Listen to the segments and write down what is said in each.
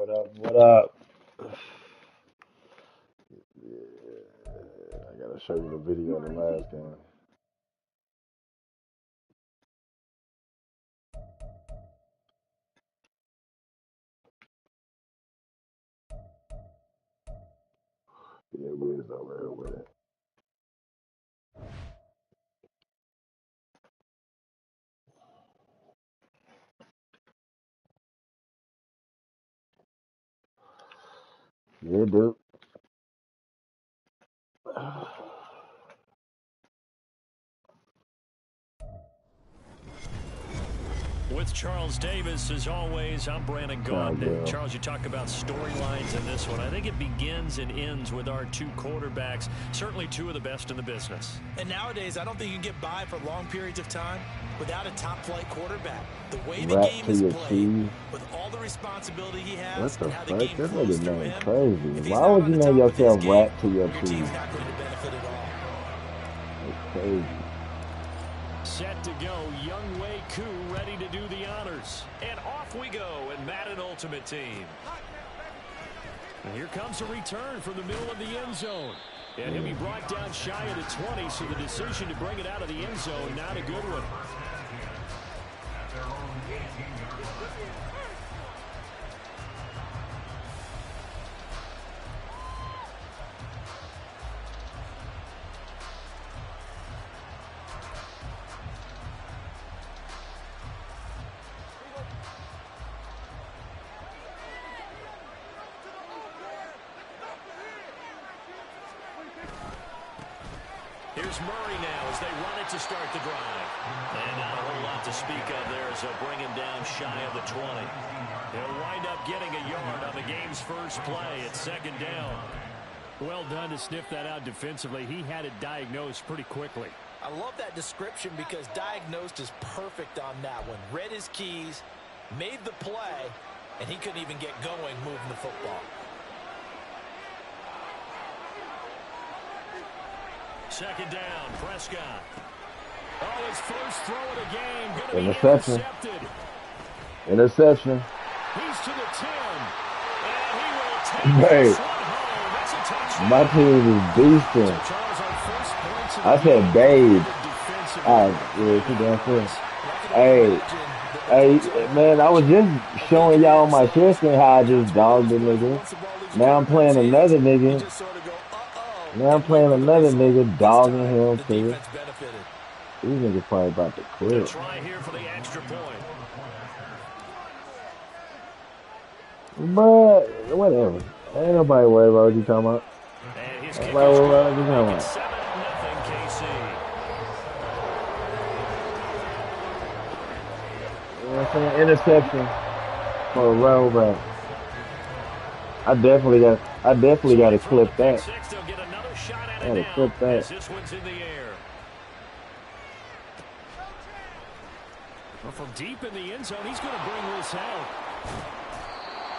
What up? What up? Yeah, I gotta show you the video of the last game. Yeah, we was over here with it. Yeah, dude. With Charles Davis, as always, I'm Brandon Gaudin. Charles, you talk about storylines in this one. I think it begins and ends with our two quarterbacks, certainly two of the best in the business. And nowadays, I don't think you can get by for long periods of time without a top-flight quarterback. The way the game is played, with all the responsibility he has, and how the game flows through him, crazy. Why would you name yourself Rat to your team? Team's not going to benefit at all. It's crazy. Set to go, Young Wei Koo ready to do the honors. And off we go in Madden Ultimate Team. And here comes a return from the middle of the end zone. And he'll be brought down shy of the 20, so the decision to bring it out of the end zone, not a good one. Here's Murray now as they run it to start the drive. And not a whole lot to speak of there as they'll bring him down shy of the 20. He'll wind up getting a yard on the game's first play at second down. Well done to sniff that out defensively. He had it diagnosed pretty quickly. I love that description because diagnosed is perfect on that one. Read his keys, made the play, and he couldn't even get going moving the football. Second down, Prescott. Oh, his first throw of the game. Going to be intercepted. Interception. He's to the 10. And he will take this one home. That's a touchdown. My team is beasting. I said, babe. Yeah, she damn good. Hey, man, I was just showing y'all my sister how I just dogged the nigga. Now I'm playing another nigga. Now I'm playing another nigga, dogging him too. These niggas probably about to quit. Try here for the extra point. But whatever. Ain't nobody worried about what you talking about. Nobody worried about what you talking about. 7-0 KC. You know what I'm saying? Interception for a rollback. I definitely got to clip that. I gotta clip that. This one's in the air. Well, from deep in the end zone, he's going to bring this out.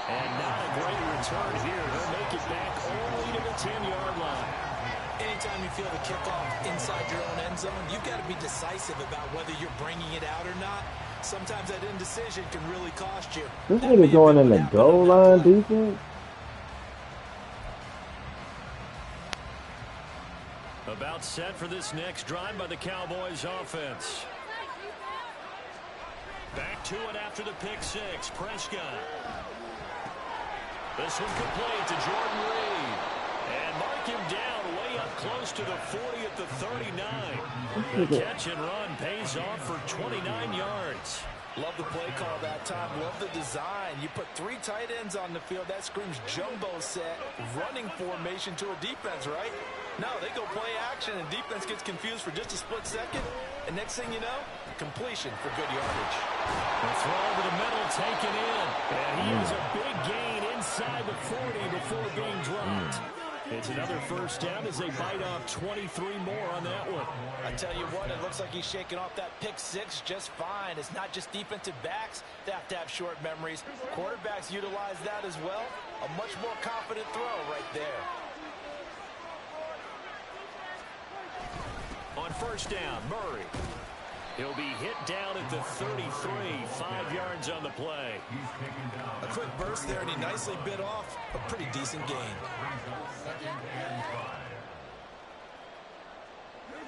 And not a great return here. He'll make it back only to the 10-yard line. Anytime you feel the kickoff inside your own end zone, you've got to be decisive about whether you're bringing it out or not. Sometimes that indecision can really cost you. This nigga going in the goal line defense? About set for this next drive by the Cowboys offense. Back to it after the pick six. Prescott. This one complete to Jordan Reed. And mark him down way up close to the 40 at the 39. The catch and run pays off for 29 yards. Love the play call that time. Love the design. You put three tight ends on the field. That screams jumbo set, running formation to a defense, right? No, they go play action, and defense gets confused for just a split second. And next thing you know, completion for good yardage. The throw over the middle taken in. And he has a big gain inside the 40 before being dropped. It's another first down as they bite off 23 more on that one. I tell you what, it looks like he's shaking off that pick six just fine. It's not just defensive backs that have to have short memories. Quarterbacks utilize that as well. A much more confident throw right there. On first down, Murray. He'll be hit down at the 33, 5 yards on the play. A quick burst there, and he nicely bit off a pretty decent gain.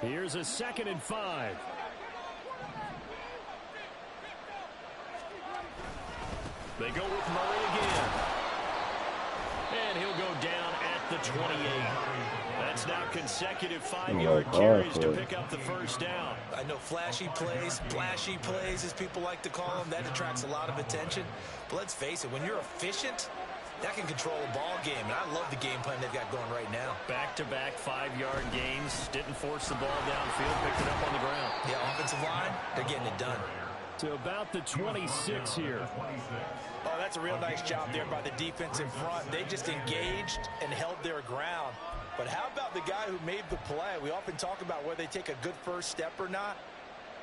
Here's a 2nd and 5. They go with Murray again. And he'll go down at the 28. That's now consecutive 5-yard carries to pick up the first down. I know flashy plays, flashy plays, as people like to call them, that attracts a lot of attention. But let's face it, when you're efficient, that can control a ball game. And I love the game plan they've got going right now. Back-to-back 5-yard gains. Didn't force the ball downfield, picked it up on the ground. Yeah, offensive line, they're getting it done. To about the 26 here. Oh, that's a real nice job there by the defense in front. They just engaged and held their ground. But how about the guy who made the play? We often talk about whether they take a good first step or not.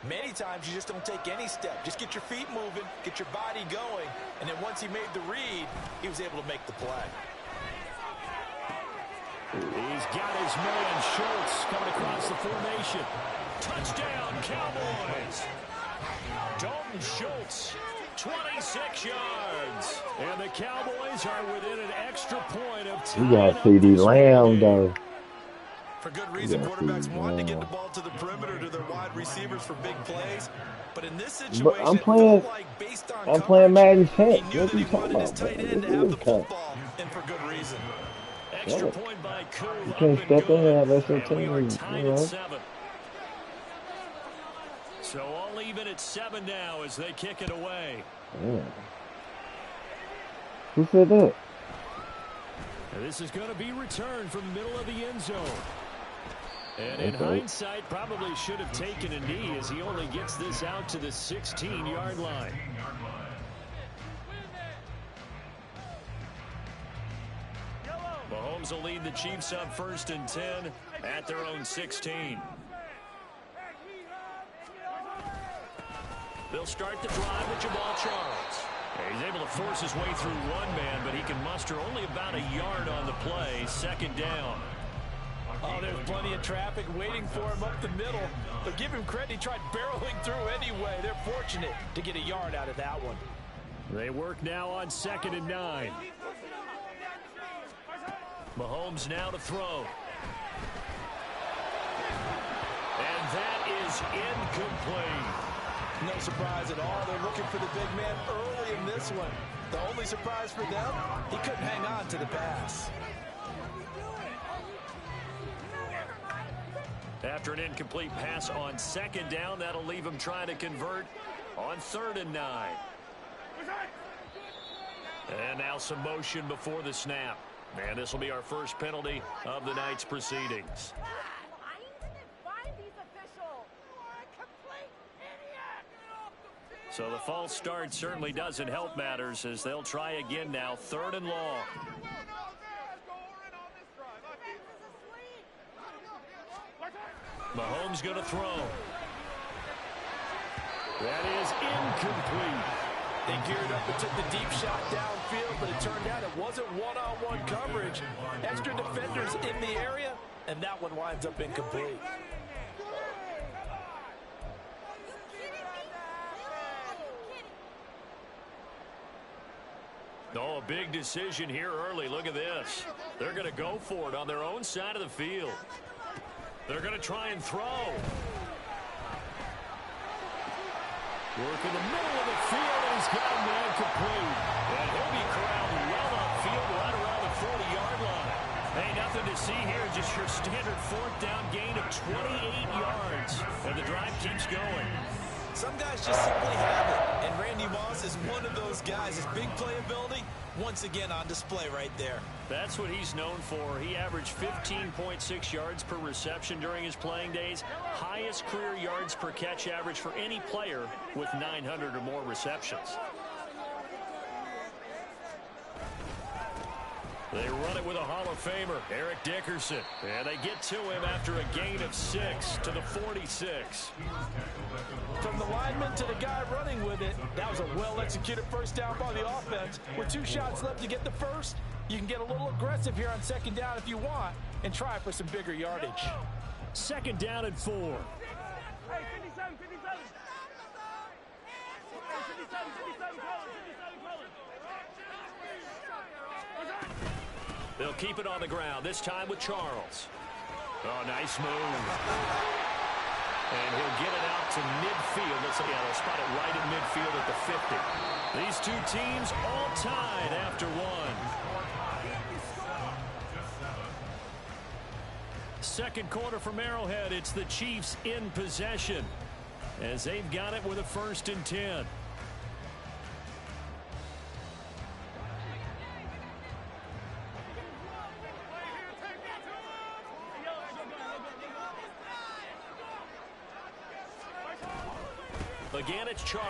Many times you just don't take any step. Just get your feet moving, get your body going, and then once he made the read, he was able to make the play. He's got his man Schultz coming across the formation. Touchdown, Cowboys! Dalton Schultz, 26 yards. And the Cowboys are within an extra point of time. You got CD Lamb, though. For good reason, quarterbacks want to get the ball to the perimeter to their wide receivers for big plays. But in this situation, but I'm playing Madden champ. He knew that he wanted his tight end to have the football, and for good reason. Extra point by Koo. You can't step in and have extra team, you know. 7. So all even at 7 now as they kick it away. Yeah. Who said that? And this is going to be returned from the middle of the end zone. And in hindsight, probably should have taken a knee as he only gets this out to the 16-yard line. Mahomes will lead the Chiefs up 1st and 10 at their own 16. They'll start the drive with Jamal Charles. He's able to force his way through one man, but he can muster only about a yard on the play. 2nd down. Oh, there's plenty of traffic waiting for him up the middle. But give him credit, he tried barreling through anyway. They're fortunate to get a yard out of that one. They work now on 2nd and 9. Mahomes now to throw. And that is incomplete. No surprise at all. They're looking for the big man early in this one. The only surprise for them, he couldn't hang on to the pass. After an incomplete pass on 2nd down, that'll leave him trying to convert on 3rd and 9. And now some motion before the snap. And this will be our first penalty of the night's proceedings. So the false start certainly doesn't help matters as they'll try again now. 3rd and long. Mahomes going to throw. That is incomplete. They geared up and took the deep shot downfield, but it turned out it wasn't one-on-one coverage. Extra defenders in the area, and that one winds up incomplete. Oh, a big decision here early. Look at this. They're going to go for it on their own side of the field. They're going to try and throw. Work in the middle of the field, and he's got a man complete. And he'll be corralled well upfield right around the 40-yard line. Hey, nothing to see here. Just your standard 4th down gain of 28 yards. And the drive keeps going. Some guys just simply have it, and Randy Moss is one of those guys. His big playability, once again, on display right there. That's what he's known for. He averaged 15.6 yards per reception during his playing days. Highest career yards per catch average for any player with 900 or more receptions. They run it with a Hall of Famer, Eric Dickerson. And they get to him after a gain of 6 to the 46. From the lineman to the guy running with it, that was a well-executed first down by the offense. With 2 shots left to get the first, you can get a little aggressive here on 2nd down if you want and try for some bigger yardage. 2nd down and 4. They'll keep it on the ground, this time with Charles. Oh, nice move. And he'll get it out to midfield. Let's see, they'll spot it right in midfield at the 50. These two teams all tied after one. Second quarter from Arrowhead. It's the Chiefs in possession as they've got it with a 1st and 10. Again, it's Charles.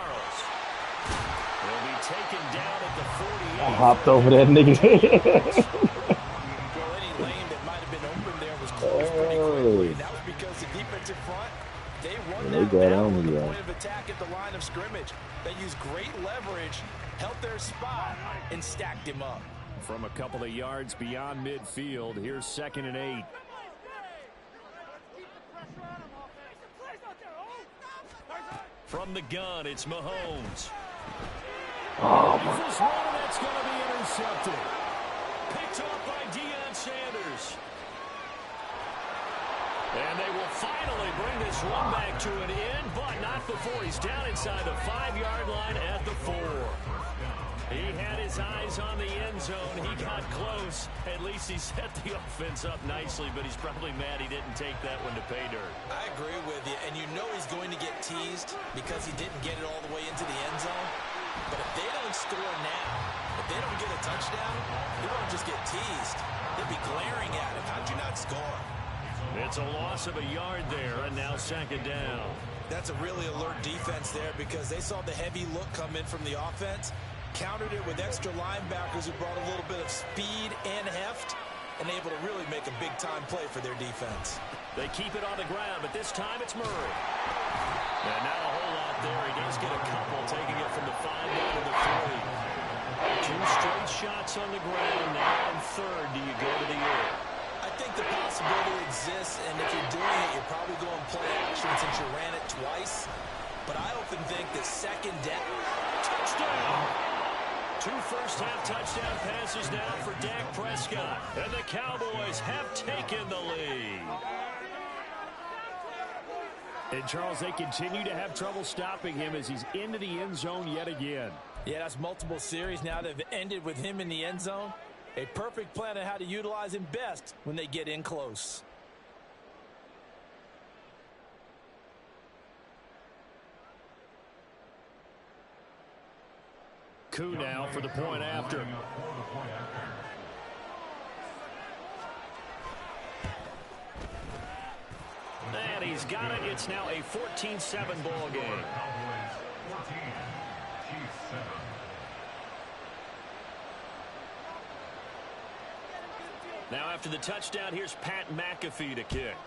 He'll be taken down at the 48. I hopped over that nigga. Well, any lane that might have been open there was closed pretty quickly. That was because the defensive front, they won that battle with the point of attack at the line of scrimmage. They used great leverage, held their spot, and stacked him up. From a couple of yards beyond midfield, here's 2nd and 8. From the gun, it's Mahomes. Oh, This one, that's going to be intercepted. Picked off by Deion Sanders. And they will finally bring this one back to an end, but not before he's down inside the 5-yard line at the 4. He had his eyes on the end zone. He got close. At least he set the offense up nicely, but he's probably mad he didn't take that one to pay dirt. I agree with you, and you know he's going to get teased because he didn't get it all the way into the end zone. But if they don't score now, if they don't get a touchdown, he won't just get teased. They'll be glaring at him. How'd you not score? It's a loss of a yard there, and now 2nd down. That's a really alert defense there because they saw the heavy look come in from the offense, countered it with extra linebackers who brought a little bit of speed and heft, and able to really make a big-time play for their defense. They keep it on the ground, but this time it's Murray. And not a whole lot there. He does get a couple, taking it from the 5 down to the 3. 2 straight shots on the ground. Now on 3rd, do you go to the air? I think the possibility exists, and if you're doing it, you're probably going play action since you ran it twice. But I often think that 2nd down. Touchdown! 2 first-half touchdown passes now for Dak Prescott. And the Cowboys have taken the lead. And, Charles, they continue to have trouble stopping him as he's into the end zone yet again. Yeah, that's multiple series now that have ended with him in the end zone. A perfect plan on how to utilize him best when they get in close. Coup now for the point after. And he's got it. It's now a 14-7 ball game. Now after the touchdown, here's Pat McAfee to kick.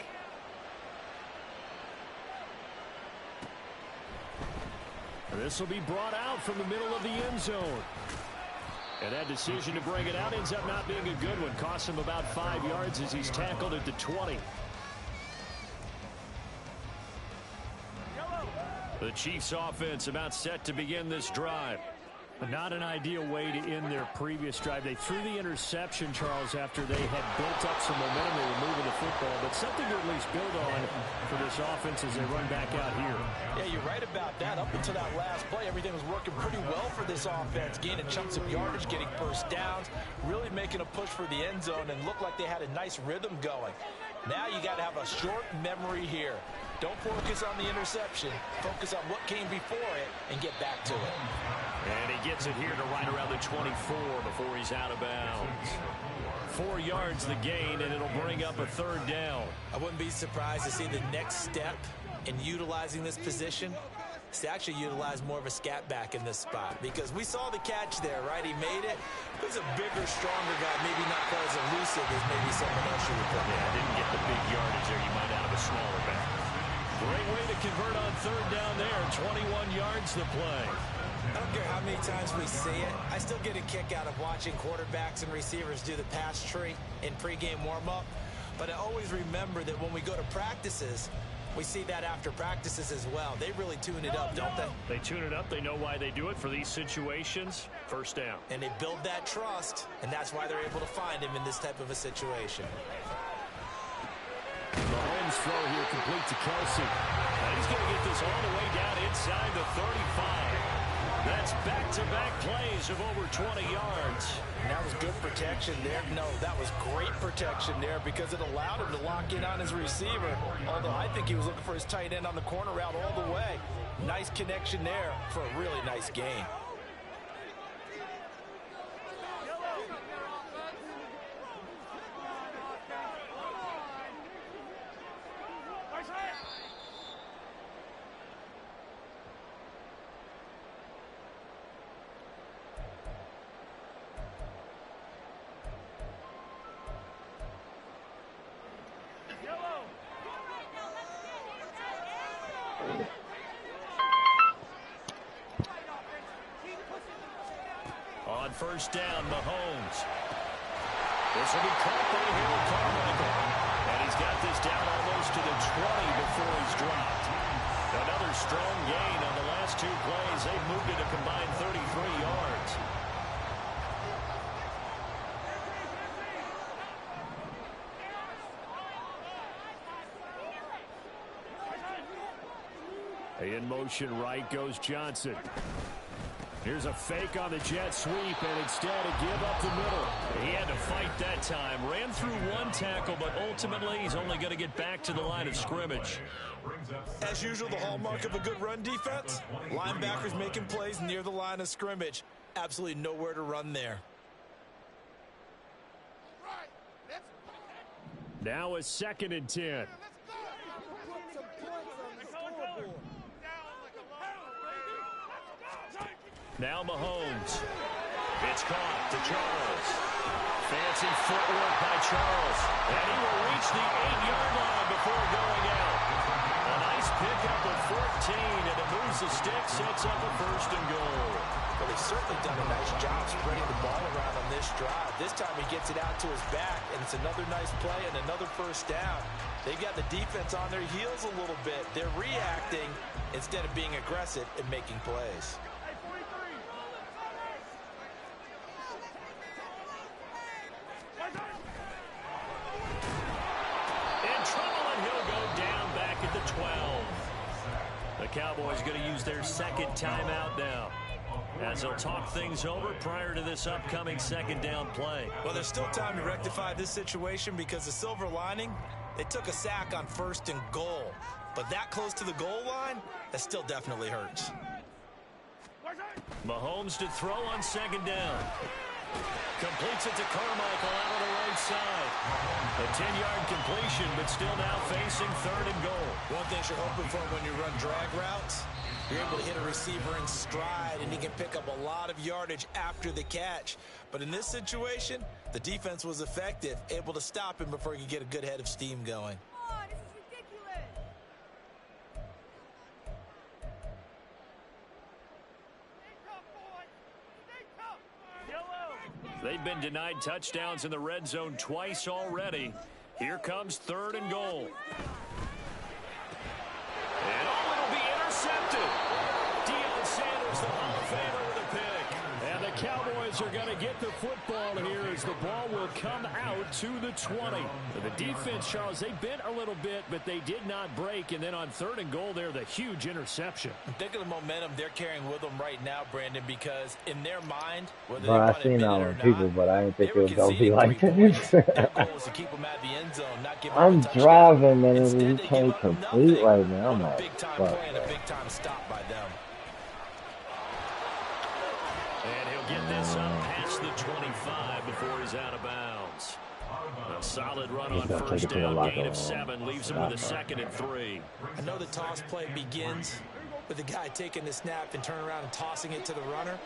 This will be brought out from the middle of the end zone. And that decision to bring it out ends up not being a good one. Costs him about 5 yards as he's tackled at the 20. The Chiefs offense about set to begin this drive. Not an ideal way to end their previous drive. They threw the interception, Charles, after they had built up some momentum. They were moving the football, but something to at least build on for this offense as they run back out here. Yeah, you're right about that. Up until that last play, everything was working pretty well for this offense, gaining chunks of yardage, getting first downs, really making a push for the end zone, and looked like they had a nice rhythm going. Now you got to have a short memory here. Don't focus on the interception. Focus on what came before it and get back to it. And he gets it here to right around the 24 before he's out of bounds. 4 yards the gain, and it'll bring up a 3rd down. I wouldn't be surprised to see the next step in utilizing this position is to actually utilize more of a scat back in this spot, because we saw the catch there, right? He made it. He's a bigger, stronger guy, maybe not quite as elusive as maybe someone else should have put. Yeah, didn't get the big yardage there. You might out of a smaller back. Great way to convert on 3rd down there. 21 yards to play. I don't care how many times we see it. I still get a kick out of watching quarterbacks and receivers do the pass tree in pregame warm-up. But I always remember that when we go to practices, We see that after practices as well. They really tune it up, don't they? They tune it up. They know why they do it for these situations. First down. And they build that trust, and that's why they're able to find him in this type of a situation. Mahomes' throw here complete to Kelsey. And he's going to get this all the way down inside the 35. That's back-to-back plays of over 20 yards. And that was good protection there. No, that was great protection there because it allowed him to lock in on his receiver. Although I think he was looking for his tight end on the corner route all the way. Nice connection there for a really nice gain. On first down, Mahomes. This will be caught by Harold Carmichael. And he's got this down almost to the 20 before he's dropped. Another strong gain on the last two plays. They've moved it a combined 33 yards. In motion right goes Johnson. Here's a fake on the jet sweep, and instead a give up the middle. He had to fight that time. Ran through one tackle, but ultimately he's only going to get back to the line of scrimmage. As usual, the hallmark of a good run defense, linebackers making plays near the line of scrimmage. Absolutely nowhere to run there. Now a 2nd and 10. Now Mahomes. It's caught to Charles. Fancy footwork by Charles. And he will reach the 8-yard line before going out. A nice pickup of 14, and it moves the stick, sets up a 1st and goal. Well, they've certainly done a nice job spreading the ball around on this drive. This time he gets it out to his back, and it's another nice play and another 1st down. They've got the defense on their heels a little bit. They're reacting instead of being aggressive and making plays. The 12. The Cowboys going to use their 2nd timeout now, as they'll talk things over prior to this upcoming 2nd down play. Well, there's still time to rectify this situation because the silver lining, they took a sack on 1st and goal. But that close to the goal line, that still definitely hurts. Mahomes to throw on 2nd down. Completes it to Carmichael out of the right side. A 10-yard completion, but still now facing 3rd and goal. One thing you're hoping for when you run drag routes, you're able to hit a receiver in stride, and he can pick up a lot of yardage after the catch. But in this situation, the defense was effective, able to stop him before he could get a good head of steam going. They've been denied touchdowns in the red zone twice already. Here comes 3rd and goal. And it'll be intercepted. Deion Sanders, the Hall of Famer, with a pick. And the Cowboys are going to get the football here as the ball will come out to the 20. The defense, Charles, they bent a little bit, but they did not break. And then on 3rd and goal there, the huge interception. Think of the momentum they're carrying with them right now, Brandon, because in their mind, whether Bro, I seen all the people, but I didn't think it was going to be like this. Their goal was to keep them at the end zone, not give them I'm a touchdown. driving, man, Instead, and they he can't give up complete nothing right now. I'm on a like, big-time fuck, play and a man. big-time stop by them. And he'll get this up past the 25 before he's out of bounds. A solid run on He's gonna take first it to the down, locker gain of room. 7, leaves him with a 2nd and 3. I know the toss play begins with the guy taking the snap and turning around and tossing it to the runner.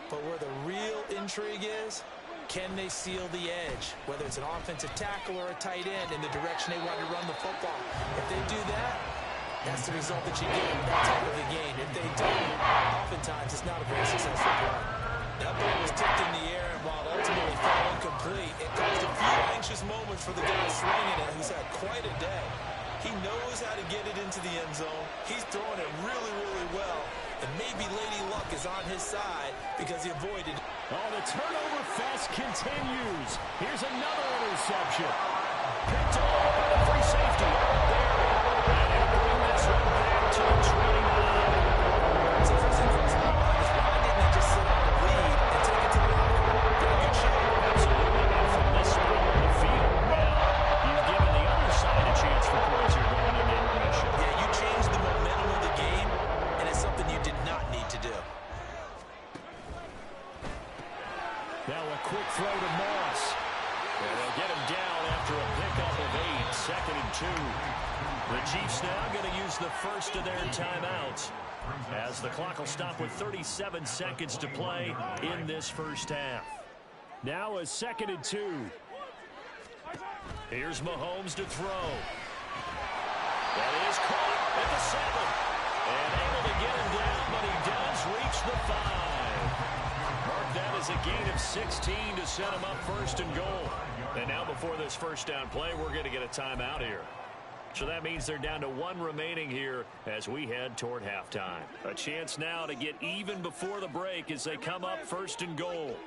But where the real intrigue is, can they seal the edge? Whether it's an offensive tackle or a tight end in the direction they want to run the football. If they do that, that's the result that you get in that type of a game. If they don't, oftentimes it's not a very successful play. That ball was tipped in the air, and while it ultimately fell incomplete, it caused a few anxious moments for the guy swinging it, who's had quite a day. He knows how to get it into the end zone. He's throwing it really, really well. And maybe Lady Luck is on his side because he avoided. Oh, the turnover fest continues. Here's another interception. Picked off by the free safety. And he'll bring this one back to the 29. So first and first, why didn't he just sit on the lead and take it to the locker room? Pretty good shot. Absolutely. And from this spot on the field, now you've given the other side a chance for points here going into intermission. Yeah, you changed the momentum of the game, and it's something you did not need to do. Now a quick throw to Moss. And they'll get him down after a pickup of 8, 2nd and 2. The Chiefs now going to use the first of their timeouts as the clock will stop with 37 seconds to play in this first half. Now a 2nd and 2. Here's Mahomes to throw. That is caught at the 7. And able to get him down, but he does reach the 5. Mark that as a gain of 16 to set him up 1st and goal. And now before this first down play, we're going to get a timeout here. So that means they're down to 1 remaining here as we head toward halftime. A chance now to get even before the break as they come up 1st and goal.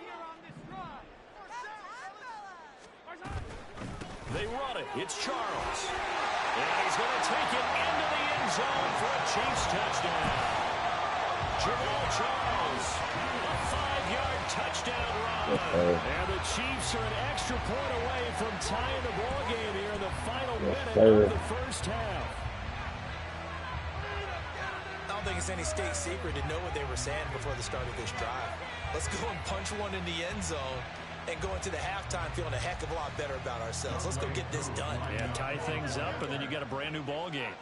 They run it. It's Charles. And he's going to take it into the end zone for a Chiefs touchdown. Jamal Charles, a 5-yard touchdown run. And the Chiefs are an extra point away from tying the ball game here in the final minute of the first half. I don't think it's any state secret to know what they were saying before the start of this drive. Let's go and punch one in the end zone and go into the halftime feeling a heck of a lot better about ourselves. Let's go get this done. Yeah, tie things up, and then you got a brand new ball game.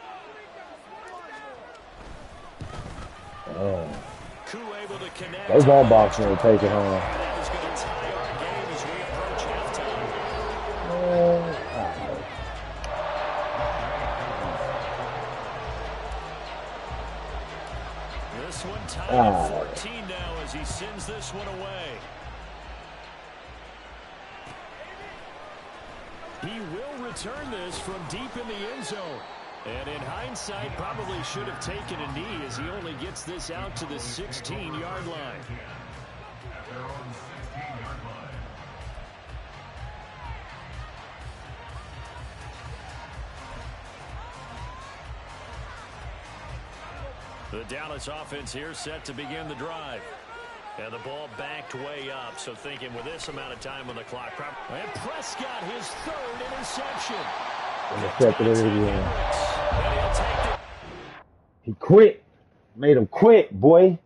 Koo able to connect. Those ball boxing will take it home. That is going to tie our game as we approach halftime. This one tied at 14 now as he sends this one away. He will return this from deep in the end zone. And in hindsight, probably should have taken a knee as he only gets this out to the 16-yard line. The Dallas offense here set to begin the drive. And the ball backed way up, so thinking with this amount of time on the clock. And Prescott, his 3rd interception. He quit. Made him quit, boy.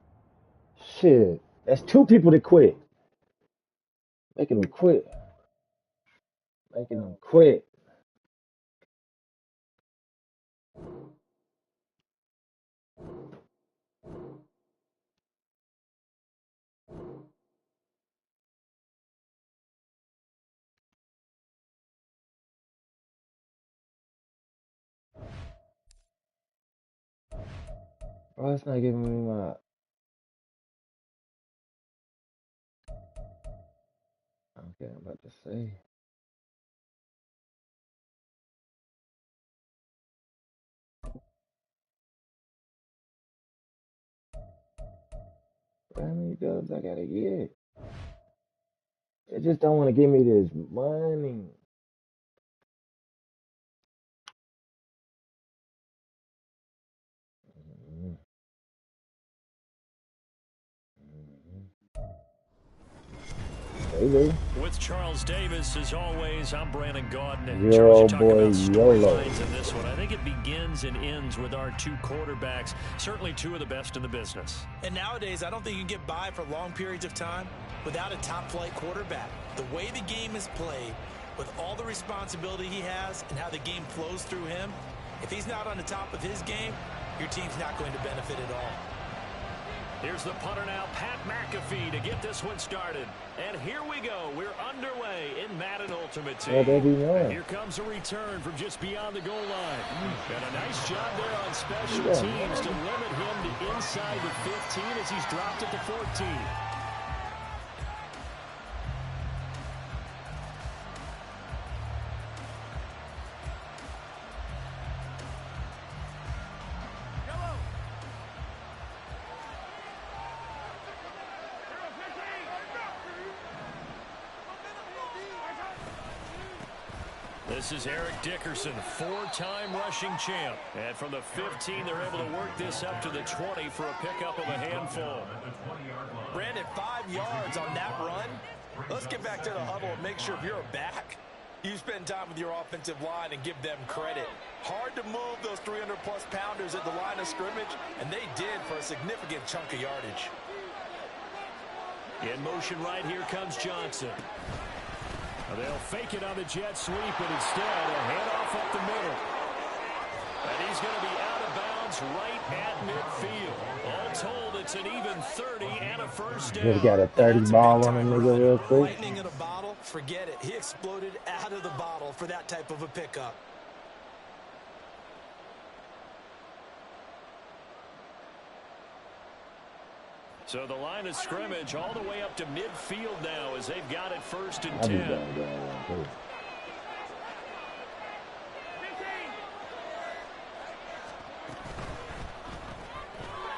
Shit. That's 2 people that quit. Making him quit. Making him quit. Oh, it's not giving me my... Okay, I'm about to say. How many dubs I gotta get? They just don't want to give me this money. With Charles Davis, as always, I'm Brandon Gaudin. Yo, Charles, boy, about YOLO. storylines in this one. I think it begins and ends with our 2 quarterbacks, certainly 2 of the best in the business. And nowadays, I don't think you can get by for long periods of time without a top-flight quarterback. The way the game is played, with all the responsibility he has and how the game flows through him, if he's not on the top of his game, your team's not going to benefit at all. Here's the punter now, Pat McAfee, to get this one started. And here we go. We're underway in Madden Ultimate Team. Yeah, here comes a return from just beyond the goal line. And a nice job there on special teams to limit him to inside the 15 as he's dropped it to 14. This is Eric Dickerson, 4-time rushing champ. And from the 15, they're able to work this up to the 20 for a pickup of a handful. Brandon, 5 yards on that run. Let's get back to the huddle and make sure if you're a back, you spend time with your offensive line and give them credit. Hard to move those 300-plus pounders at the line of scrimmage, and they did for a significant chunk of yardage. In motion right here comes Johnson. They'll fake it on the jet sweep, and instead a handoff up the middle. And he's going to be out of bounds right at midfield. All told, it's an even 30 and a first down. Just got a 30 ball on him, nigga, real quick. Lightning in a bottle, forget it. He exploded out of the bottle for that type of a pickup. So the line of scrimmage all the way up to midfield now as they've got it 1st and 10.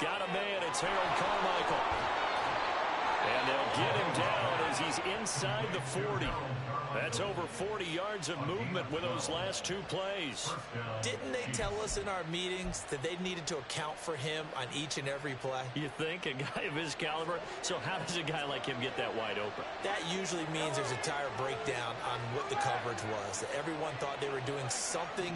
Got a man, it's Harold Carmichael. And they'll get him down as he's inside the 40. That's over 40 yards of movement with those last 2 plays. Didn't they tell us in our meetings that they needed to account for him on each and every play? You think? A guy of his caliber? So how does a guy like him get that wide open? That usually means there's a tire breakdown on what the coverage was. That everyone thought they were doing something,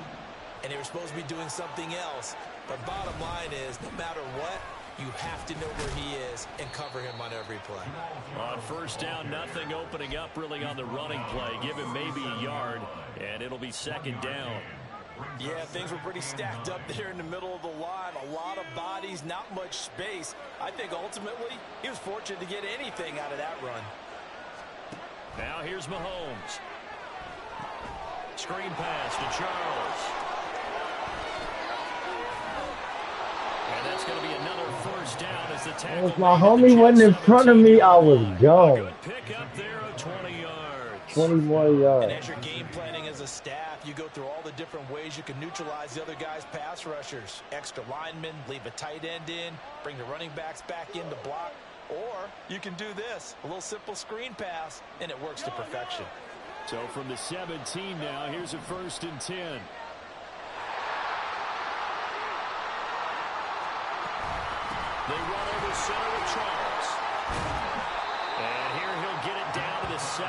and they were supposed to be doing something else. But bottom line is, no matter what, you have to know where he is and cover him on every play. On 1st down, nothing opening up really on the running play. Give him maybe a yard, and it'll be 2nd down. Yeah, things were pretty stacked up there in the middle of the line. A lot of bodies, not much space. I think ultimately he was fortunate to get anything out of that run. Now here's Mahomes. Screen pass to Charles. And that's going to be another 1st down as the tackle. If my homie wasn't in front of me, I was gone. Good pick up there of 20 yards. 20 more yards. And as you're game planning as a staff, you go through all the different ways you can neutralize the other guy's pass rushers. Extra linemen, leave a tight end in, bring the running backs back in to block. Or you can do this, a little simple screen pass, and it works to perfection. So from the 17 now, here's a 1st and 10. They run over center with Charles. And here he'll get it down to the 7.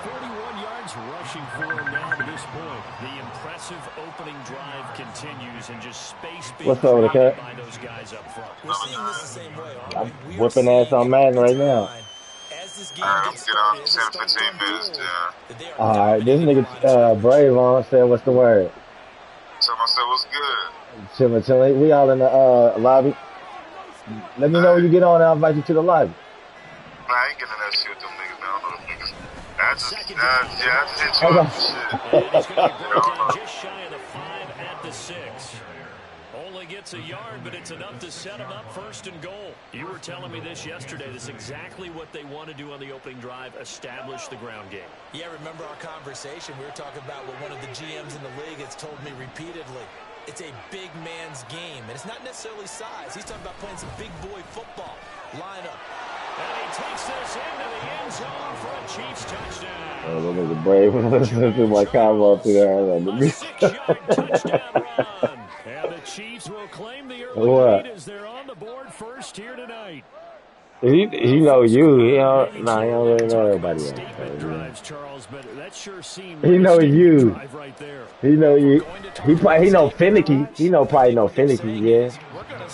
41 yards rushing for him now to this point. The impressive opening drive continues and just space being created by those guys up front. We're seeing this the same way. I'm whipping ass on Madden right now. As this game gets started, 10-15 minutes, yeah. Alright, this nigga Brave on said, what's the word? So I said, what's good? Chillin'. We all in the lobby. Let me know when you get on, I'll invite you to the lobby. Nah, I ain't getting that shit with them niggas, man. I don't know them niggas. I just hit you up and shit. Just shy of the 5 at the 6. Only gets a yard, but it's enough to set him up 1st and goal. You were telling me this yesterday. This is exactly what they want to do on the opening drive, establish the ground game. Yeah, remember our conversation? We were talking about what one of the GMs in the league has told me repeatedly. It's a big man's game, and it's not necessarily size. He's talking about playing some big boy football. Line up. And he takes this into the end zone for a Chiefs touchdown. Oh, that was a Brave. Listen to my combo through there. A 6-yard touchdown run. And the Chiefs will claim the early lead as they're on the board 1st here tonight. He know you. He don't really know everybody else. Drives, Charles, but that sure seemed he know you. Right there. He know you. He know finicky. He probably know finicky. Yeah.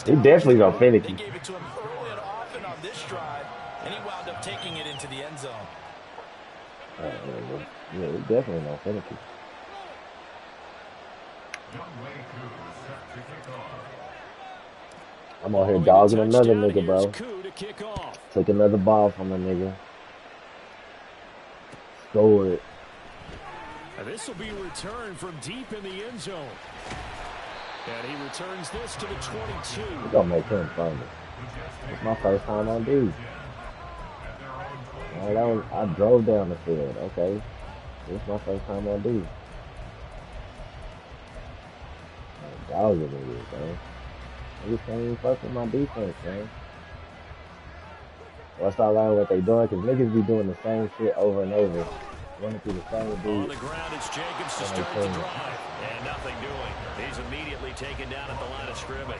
He definitely know finicky. They gave it to him early and often on this drive, and he wound up taking it into the end zone. Yeah, he definitely know finicky. I'm out here dogging another nigga, bro. Take another ball from a nigga. Score it. This will be returned from deep in the end zone. And he returns this to the 22. We're gonna make him fumble. It's my first time on D. I drove down the field. Okay. It's my first time on D. Dogging niggas, man. I just can't even fuck with my defense, man. Once I learn what they doing, because niggas be doing the same shit over and over. running through the same On dude. the ground, it's Jacobs to start the drive. And nothing doing. He's immediately taken down at the line of scrimmage.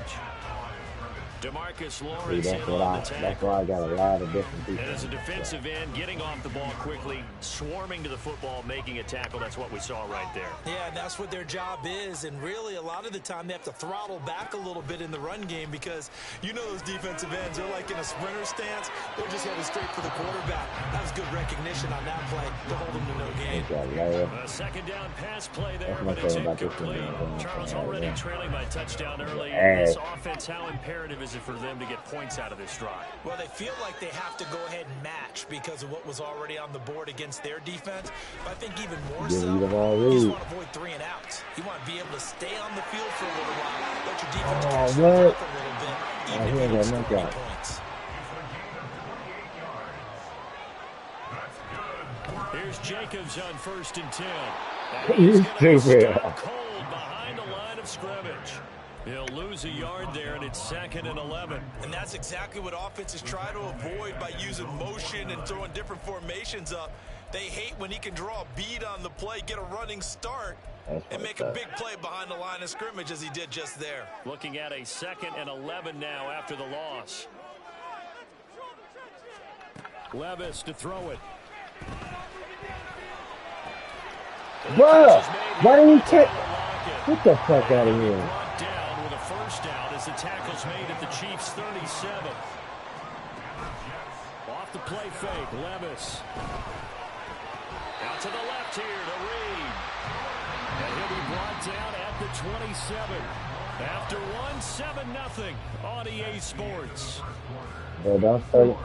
DeMarcus Lawrence in on the tackle. That's why I got a lot of different people. And as a defensive end, getting off the ball quickly, swarming to the football, making a tackle, that's what we saw right there. Yeah, that's what their job is. And really, a lot of the time, they have to throttle back a little bit in the run game because you know those defensive ends, they're like in a sprinter stance. They're just headed straight for the quarterback. That was good recognition on that play to hold them to no gain. A second down pass play there, but it's incomplete. Charles already trailing by touchdown early. This offense, how imperative is it for them to get points out of this drive? Well, they feel like they have to go ahead and match because of what was already on the board against their defense. But I think even more so, you just want to avoid 3 and outs. You want to be able to stay on the field for a little while, let your defense catch the up a little bit, even if you lose 3 points. Here's Jacobs on 1st and 10. He's stupid. Cold behind the line of scrimmage. He'll lose a yard there, and it's 2nd and 11. And that's exactly what offenses try to avoid by using motion and throwing different formations up. They hate when he can draw a bead on the play, get a running start, and make a big play behind the line of scrimmage as he did just there. Looking at a 2nd and 11 now after the loss. Levis to throw it. Bruh, why didn't he take? Get the fuck out of here. Down with a first down as the tackle's made at the Chiefs' 37. Off the play fake, Levis. Out to the left here to Reed. And he'll be brought down at the 27. After 1, 7-0 on EA Sports. Bro, don't start.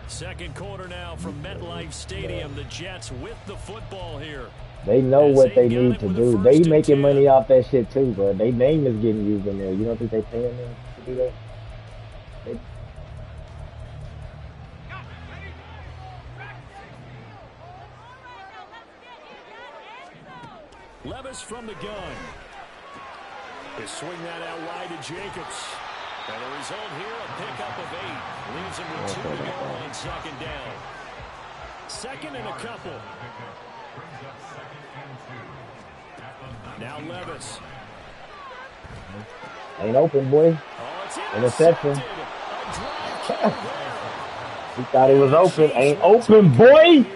Second quarter now from MetLife Stadium. The Jets with the football here. They know what they need to do. They making money off that shit too, bro. Their name is getting used in there. You don't think they paying them to do that? Levis from the gun. They swing that out wide to Jacobs. And the result here, a pickup of 8. Leaves him with 2 to go on 2nd down. 2nd and a couple. Now Levis. Ain't open, boy. Interception. He thought it was open. Ain't open, boy.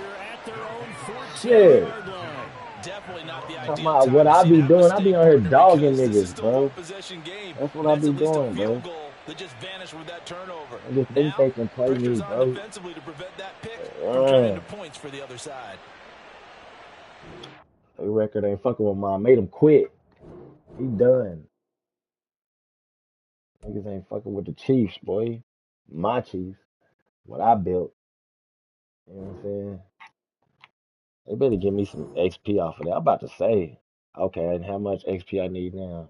Shit. Talking about what I be doing. I be on here dogging niggas, bro. That's what I be doing, bro. They just vanished with that turnover. I just think they can play me, bro. Defensively to prevent that pick from turning into points for the other side. Their record ain't fucking with mine. Made him quit. He done. Niggas ain't fucking with the Chiefs, boy. My Chiefs. What I built. You know what I'm saying? They better give me some XP off of that. I'm about to say, okay, and how much XP I need now?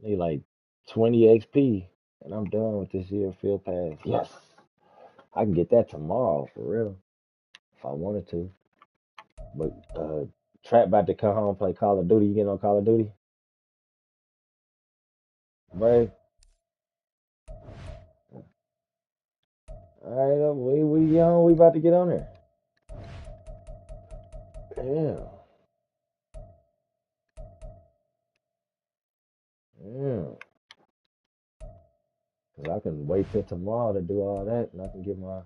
I need like 20 XP, and I'm done with this year field pass. Yes. I can get that tomorrow, for real, if I wanted to. But Trap about to come home and play Call of Duty. You getting on Call of Duty? Right? All right, we young. We about to get on there. Yeah. Yeah. Cause I can wait till tomorrow to do all that, and I can get my.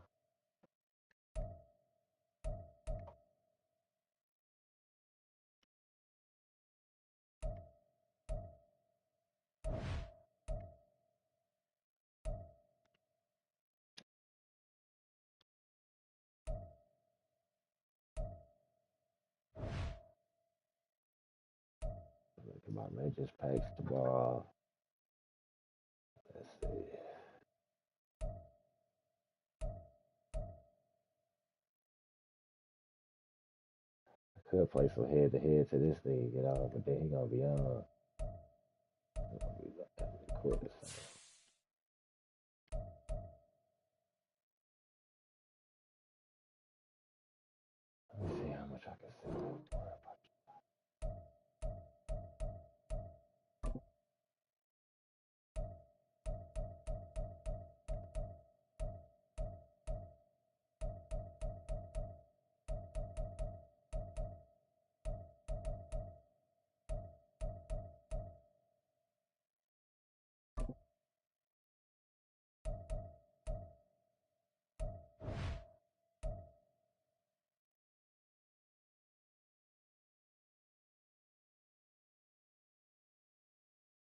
My man just packs the ball. Let's see. I could play some head to head to this thing, get out, but then he gonna be on. He gonna be quit or something. Let me see how much I can sell.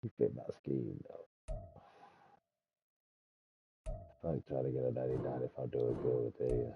He fit my scheme though. I try to get a 99 if I do it good with the.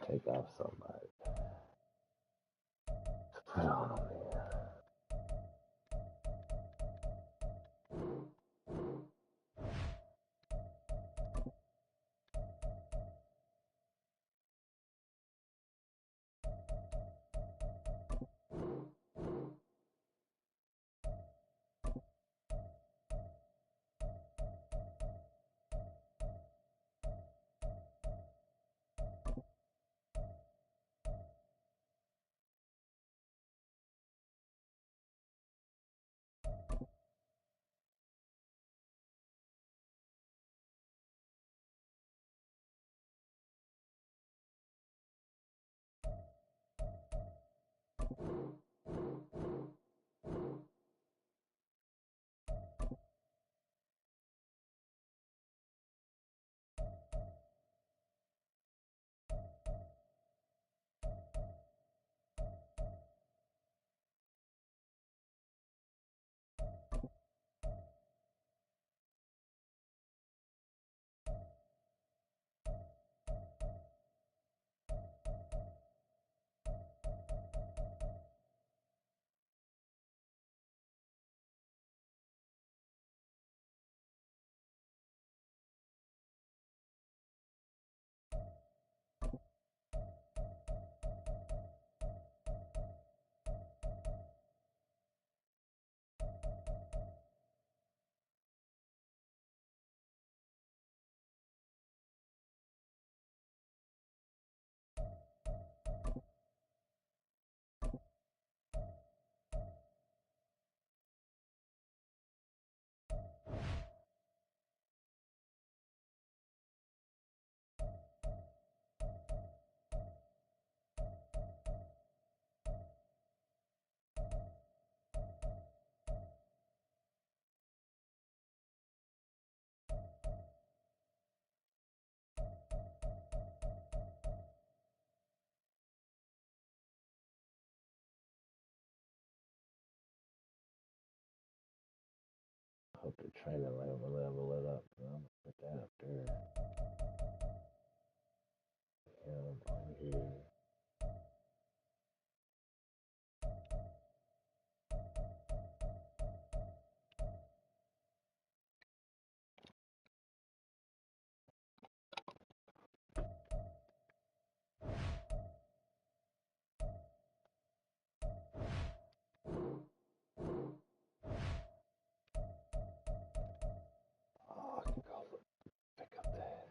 Take off somebody. Put on him, man. Hope the training level it up. I'm gonna put that up there. Over here. Oh, I can go look, pick up that.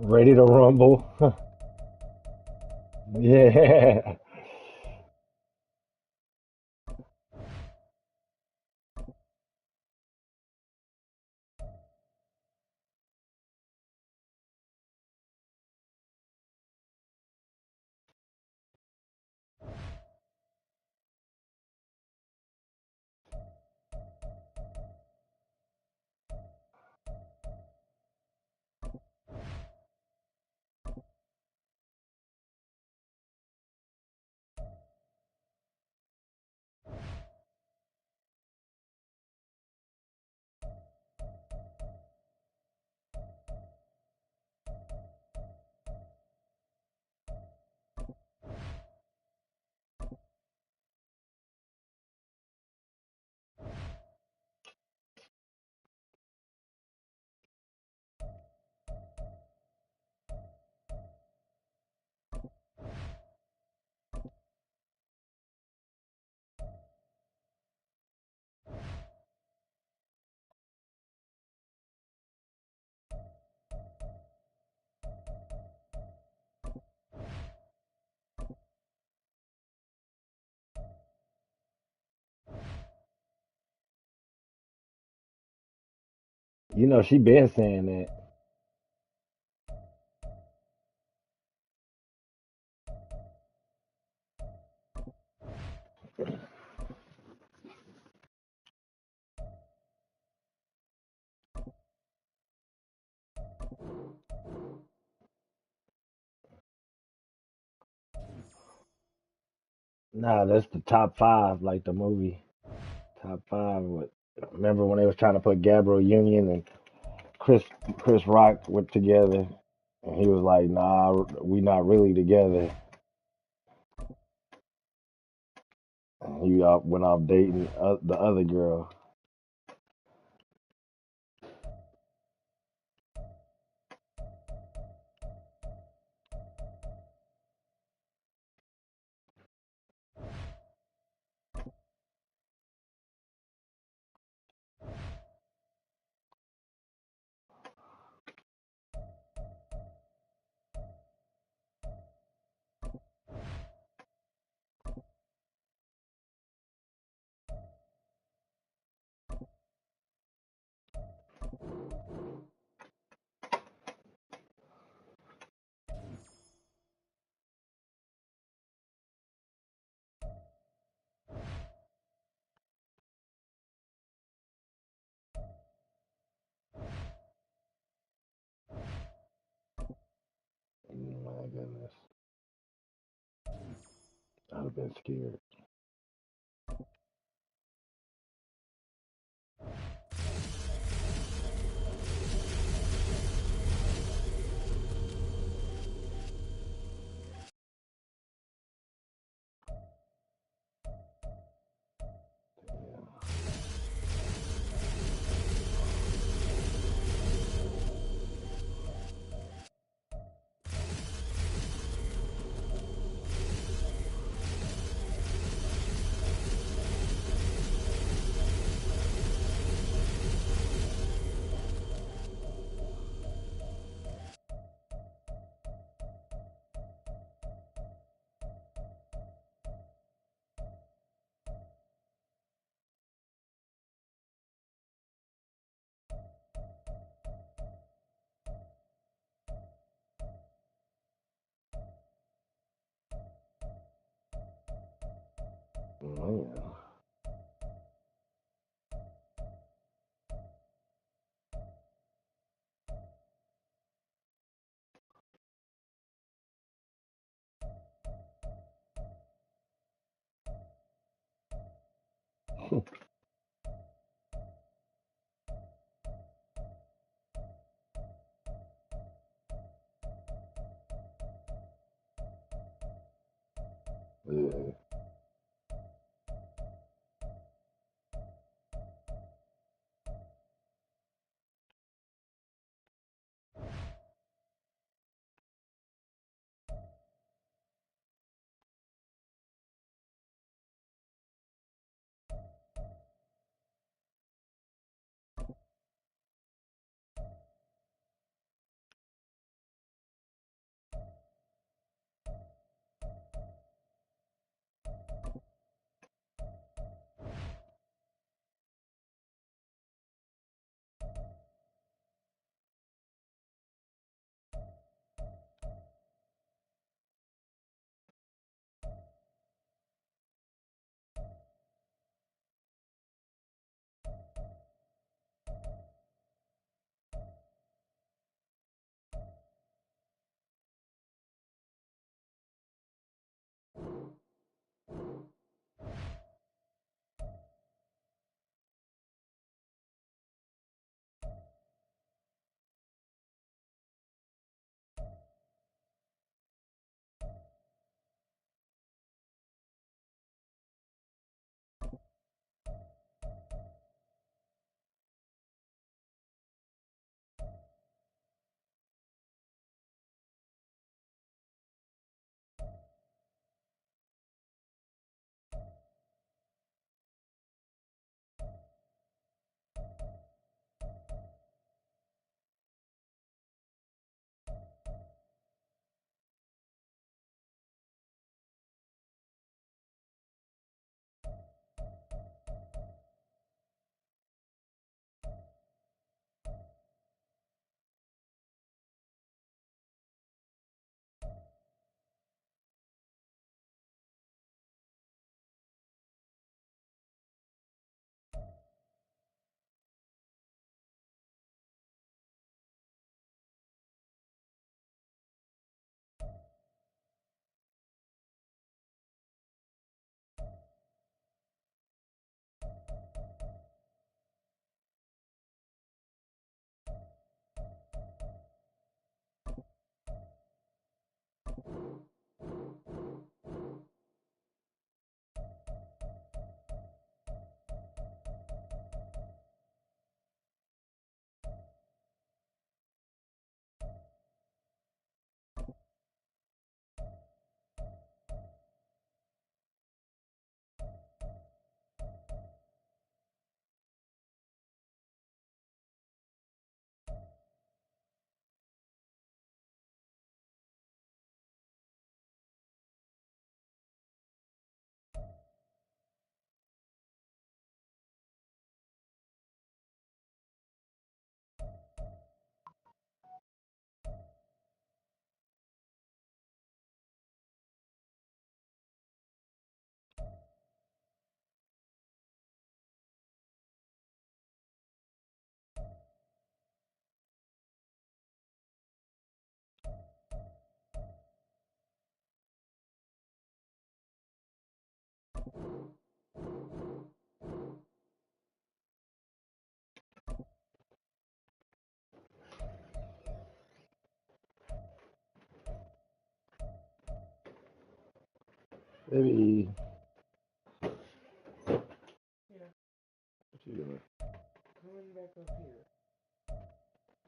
Ready to rumble. Yeah. You know, she been saying that. Nah, that's the top five, like the movie. Top five. What? Remember when they was trying to put Gabriel Union and Chris Chris Rock were together, and he was like, "Nah, we not really together." And he went off dating the other girl. Oh my goodness, I'd have been scared. Man. Yeah. Baby. Yeah. What you doing? Coming back up here.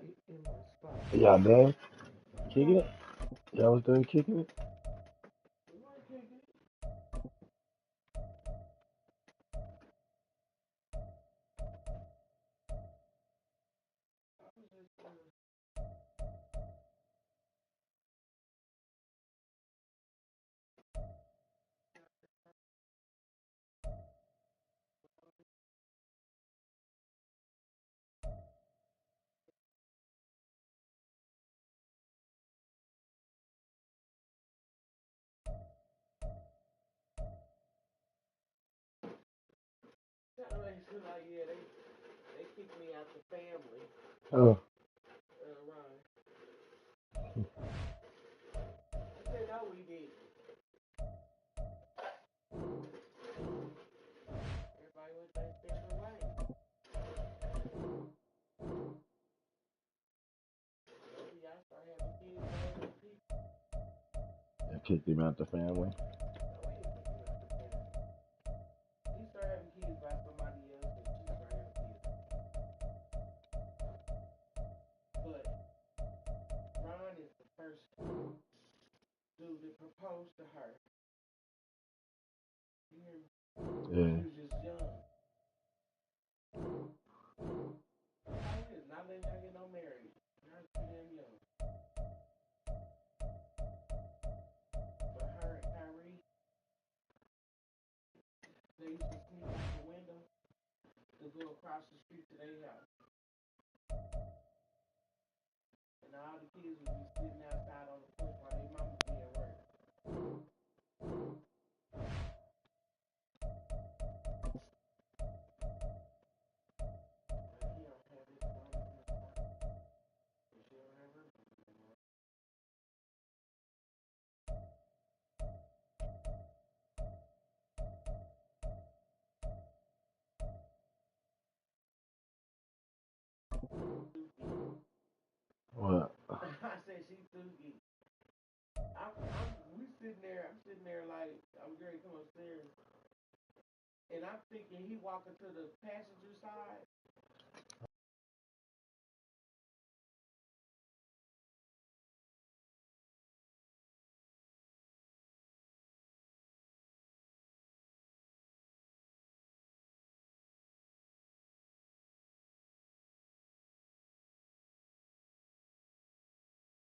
Get in my spot. Y'all done kicking it? Y'all was done kicking it? They kicked me out the family. Oh. Right. I said, no, we did. Everybody went their separate way. Maybe I started having kids with other people. They kicked him out the family. He started having kids by somebody else, and she started having kids. But Ron is the first dude that proposed to her. You hear me? Yeah. He was just young. Not letting y'all get no married. Y'all too damn young. But her and Kyrie, they used to sneak out the window to go across the street to their house. And all the kids would be sitting outside on the porch while their mama be at work. He don't have his mama in his house. And she don't have her mama in her. What? I said she's too geek. I'm sitting there like, I'm ready to come upstairs. And I'm thinking he walking to the passenger side.